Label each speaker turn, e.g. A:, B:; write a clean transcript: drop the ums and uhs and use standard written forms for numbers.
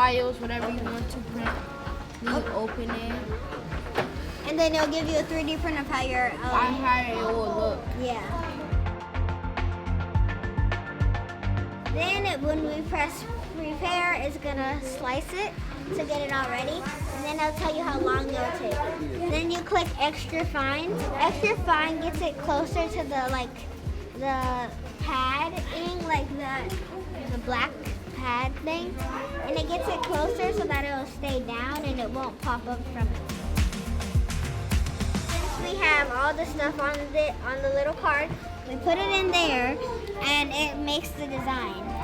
A: files, whatever you want to print. You open it.
B: And then it'll give you a 3D print of how your
A: How it will look.
B: yeah. Then when we press prepare, it's gonna slice it to get it all ready, and then it'll tell you how long it'll take. Then you click extra fine. Extra fine gets it closer to the padding, like the black pad thing, and it gets it closer so that it'll stay down and it won't pop up from it. Since we have all the stuff on the little card, we put it in there and it makes the design.